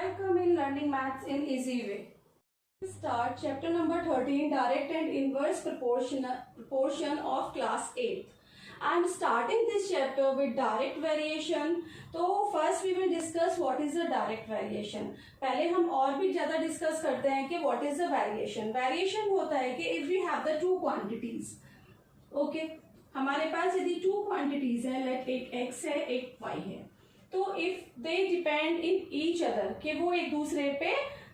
Welcome in learning maths in easy way. Start chapter number 13, direct and inverse proportion of class 8. I am starting this chapter with direct variation. तो first we will discuss what is the direct variation. पहले हम और भी ज़्यादा discuss करते हैं कि what is the variation. Variation होता है कि if we have the two quantities, okay, हमारे पास यदि two quantities हैं, like एक x है एक y है, तो if they depend in each other, कि वो एक दूसरे पे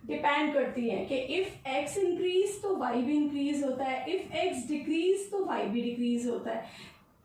डिपेंड करती है कि इफ x इंक्रीज तो y भी इंक्रीज होता है, इफ x डिक्रीज तो y भी डिक्रीज होता है,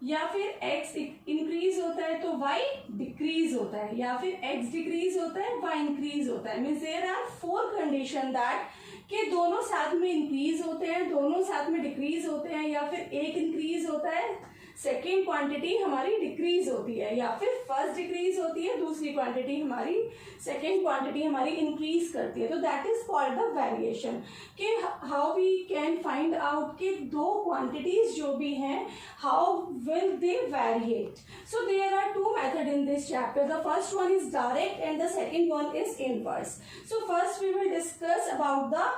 या फिर x इंक्रीज होता है तो y डिक्रीज होता है, या फिर x डिक्रीज होता है y इंक्रीज होता है. Means there are four condition that कि दोनों साथ में इंक्रीज होते हैं, दोनों साथ में डिक्रीज होते हैं, या फिर एक इंक्रीज होता है सेकेंड क्वांटिटी हमारी डिक्रीज होती है, या फिर फर्स्ट डिक्रीज होती है दूसरी क्वांटिटी हमारी सेकेंड क्वांटिटी हमारी इंक्रीज करती है. तो that is called the variation. कि how we can find out कि दो क्वांटिटीज जो भी हैं how will they variate. So there are two method in this chapter. The first one is direct and the second one is inverse. So first we will discuss about the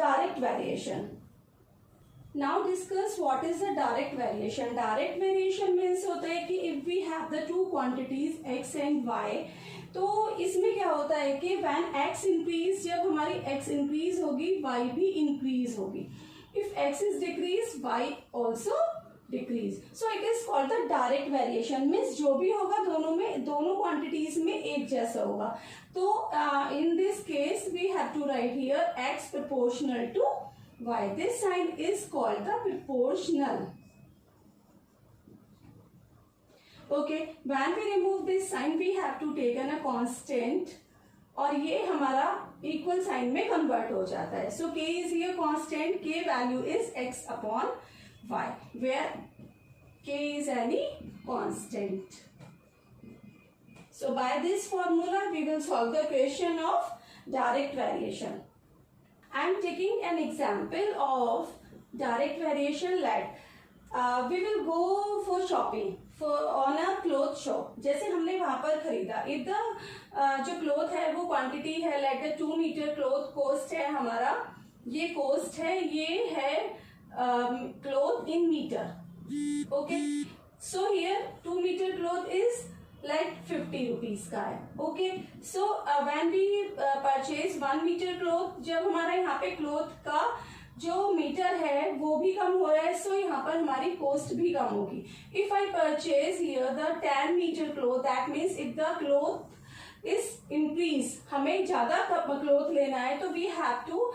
direct variation. Now discuss what is the direct variation. Direct variation means होता है कि if we have the two quantities x and y, तो इसमें क्या होता है कि when x increase, जब हमारी x increase होगी y भी increase होगी. If x is decrease, y also decrease. So it is called the direct variation. means जो भी होगा दोनों quantities में एक जैसा होगा. तो in this case we have to write here x proportional to y. This sign is called the proportional. Okay, when we remove this sign we have to take a constant और ये हमारा equal sign में convert हो जाता है. So k is here constant, k value is x upon y, where k is any constant. So by this formula we will solve the question of direct variation. I am taking an example of direct variation. Let we will go for shopping for on a cloth shop. जैसे हमने वहाँ पर खरीदा, if the जो cloth है वो quantity है like the 2 meter cloth cost है हमारा, ये cost है, ये है cloth in meter. Okay, so here 2 meter cloth is like 50 rupees का है. Okay, so when we purchase 1 meter cloth, जब हमारा यहाँ पे क्लोथ का जो मीटर है वो भी कम हो रहा है, सो यहाँ पर हमारी कॉस्ट भी कम होगी. If I purchase here the 10 meter cloth, that means if the cloth is increase, हमें ज्यादा क्लोथ लेना है तो वी हैव टू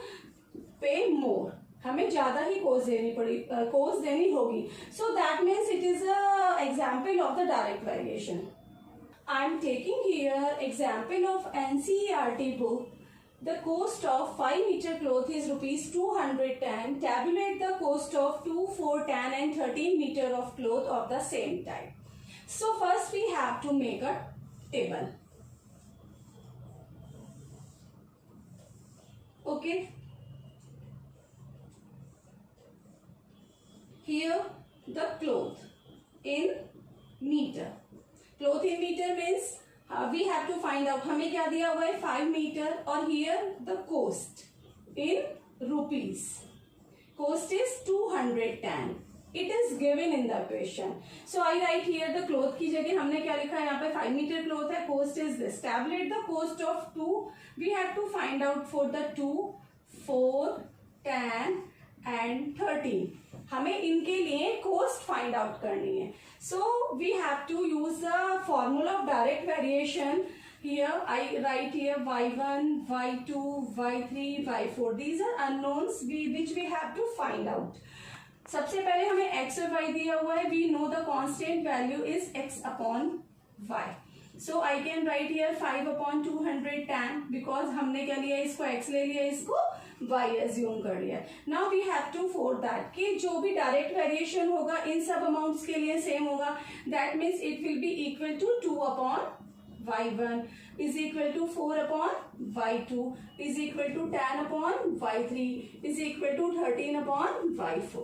पे मोर, हमें ज्यादा ही कॉस्ट देनी होगी. So that means it is a example of the direct variation. I am taking here example of NCERT book. The cost of 5 meter cloth is rupees 210. Tabulate the cost of 2, 4, 10 and 13 meter of cloth of the same type. So first we have to make a table. Okay. Here the cloth in meter. Cloth in metre means we have to find out, हमें क्या दिया हुआ है 5 metre, और here the cost in rupees. Cost is 210. It is given in the question. So I write here the cloth की जगह हमने क्या लिखा है, यहाँ पे 5 मीटर क्लोथ है, cost is this. Tablet the cost of 2, we have to find out for the 2, 4, 10 and 13. हमें इनके लिए कॉस्ट फाइंड आउट करनी है. So we have to use the formula of direct variation. Here I write here y1, y2, y3, y4. These are unknowns which we have to find out. सबसे पहले हमें x और y दिया हुआ है. We know the constant value is x upon y. So I can write here 5 upon 210 because हमने क्या लिया, इसको x ले लिया, इसको y एज्यूम कर लिया. Now we have to for that कि जो भी डायरेक्ट वेरिएशन होगा इन सब अमाउंट्स के लिए सेम होगा. That means it will be equal to 2 upon y1 is equal to 4 upon y2 is equal to 10 upon y3 is equal to 13 upon y4.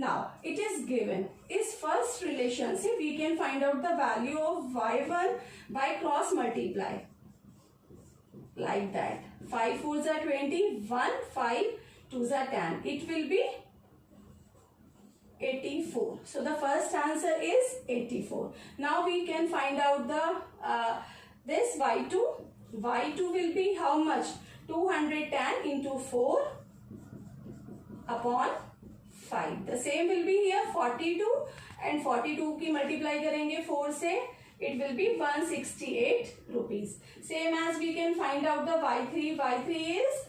Now it is given is first relationship. We can find out the value of y1 by cross multiply. like that. 5 4s are 20, 1 5 2s are 10. It will be 84. So the first answer is 84. Now we can find out the this y2. Y2 will be how much? 210 into 4 upon 5. The same will be here 42 and 42 की multiply करेंगे 4 से. It will be 168 rupees. Same as we can find out the y3. Y3 is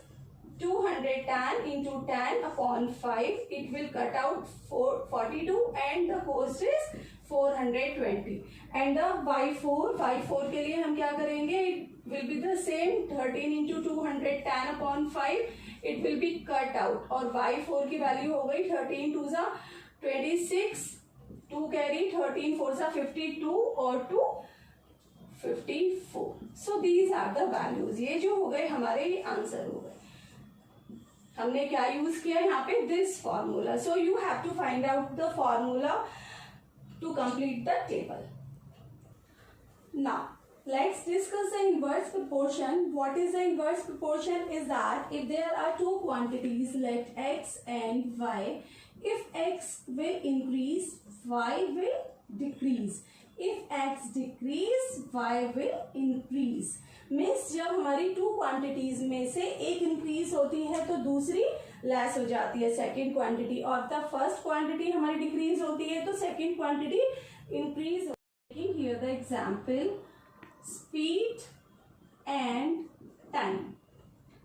210 into 10 upon 5. It will cut out 42 and the cost is 420. And the y4. Y4 के लिए हम क्या करेंगे? It will be the same 13 into 210 upon 5. It will be cut out. और y4 की value हो गई 13 2 जा 26. 2 कैरी 13 4 जा 52 और 2 54. So these are the values. ये जो हो गए हमारे ये आंसर हो गए. हमने क्या यूज किया यहाँ पे? This formula. So you have to find out the formula to complete the table. Now let's discuss the inverse proportion. What is the inverse proportion? Is that if there are two quantities like x and y, if x will increase, y will decrease. If x decrease, y will increase. Means जब हमारी two quantities में से एक increase होती है तो दूसरी less हो जाती है, सेकेंड क्वांटिटी, और द फर्स्ट क्वांटिटी हमारी डिक्रीज होती है तो सेकेंड क्वांटिटी इंक्रीज होती है. Here the example speed and time.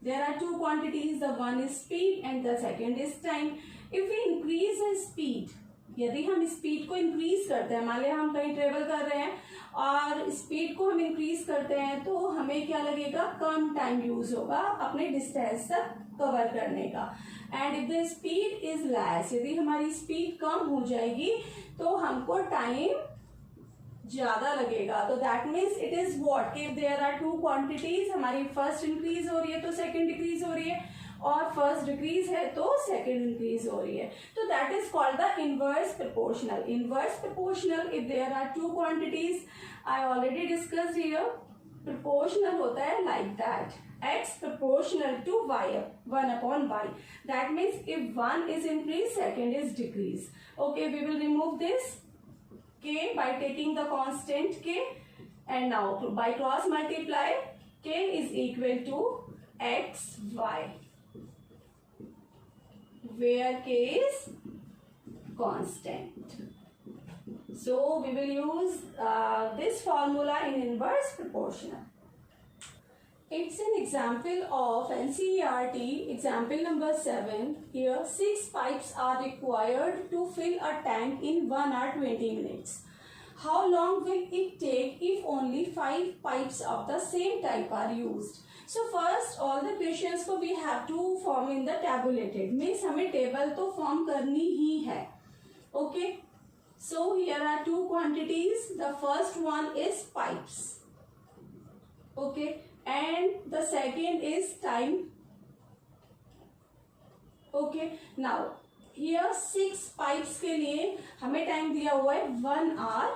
There are two quantities, the one is speed and the second is time. If we increase the speed, यदि हम speed को increase करते हैं, मान लिया हम कहीं ट्रेवल कर रहे हैं और स्पीड को हम इंक्रीज करते हैं तो हमें क्या लगेगा? कम टाइम यूज होगा अपने डिस्टेंस तक कवर करने का. And if the speed is less, यदि हमारी स्पीड कम हो जाएगी तो हमको टाइम ज्यादा लगेगा. तो that means it is what? If there are two quantities, हमारी फर्स्ट इंक्रीज हो रही है तो सेकंड डिक्रीज हो रही है, और फर्स्ट डिक्रीज है तो सेकंड इंक्रीज हो रही है. तो that is called the inverse proportional. Inverse proportional if there are two quantities, I already discussed here. Proportional होता है like that, x proportional to y, 1 upon y. That means if one is increase, second is decrease. Okay, we will remove this k by taking the constant k, and now by cross multiply k is equal to x y, where k is constant. So we will use this formula in inverse proportional. It's an example of NCERT example number 7. Here 6 pipes are required to fill a tank in 1 hour 20 minutes. How long will it take if only 5 pipes of the same type are used? So first all the questions को we have to form in the tabulated. Means हमें table तो form करनी ही है. Okay. So here are two quantities. The first one is pipes. Okay. And the second is time. Okay. Now here 6 pipes के लिए हमें time दिया हुआ है 1 hour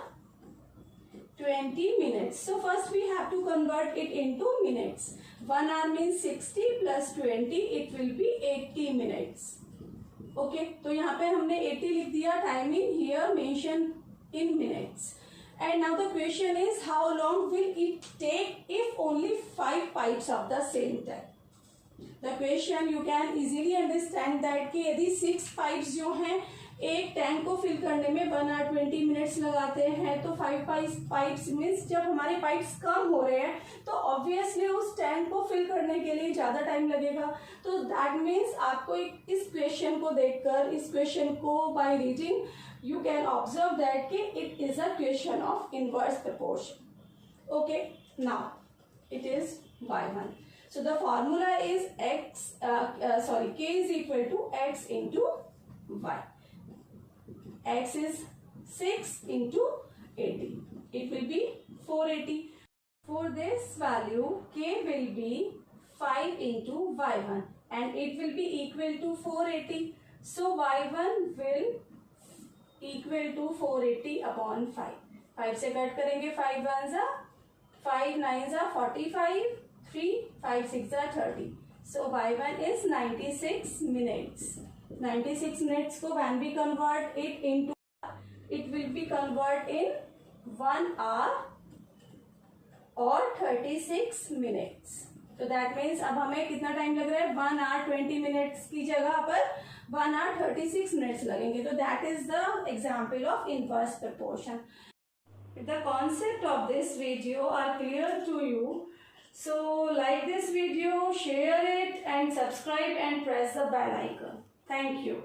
20 minutes. So first we have to convert it into minutes. 1 hour means 60 plus 20, it will be 80 minutes. Okay. तो यहाँ पे हमने 80 लिख दिया. Time in here mention in minutes. And now the question is, how long will it take if only 5 pipes of the same type? The question you can easily understand that कि यदि 6 pipes जो हैं एक tank को fill करने में 1 hour 20 minutes लगाते हैं तो 5 pipes मीन्स जब हमारे पाइप्स कम हो रहे हैं तो ऑब्वियसली उस टैंक को फिल करने के लिए ज्यादा टाइम लगेगा. तो दैट मीन्स आपको इस क्वेश्चन को देखकर, इस क्वेश्चन को by reading you can observe that it is a question of inverse proportion. Okay, now it is y1. So the formula is k is equal to x into y. X is 6 into 80. It will be 480. For this value, k will be 5 into y1 and it will be equal to 480. So y1 will equal to 480 upon 5. 5 से cut करेंगे 5 1 जा 5 9 जा 45, 3, 5 6 are 30. So y1 is 96 minutes. 96 minutes को when we convert it into, it will be convert in 1 hour और 36 minutes. तो that means अब हमें कितना टाइम लग रहा है, 1 hour 20 minutes की जगह पर 1 hour 36 minutes लगेंगे. तो that is the example of inverse proportion. If the concept of this video are clear to you, so like this video, share it and subscribe and press the bell icon. Thank you.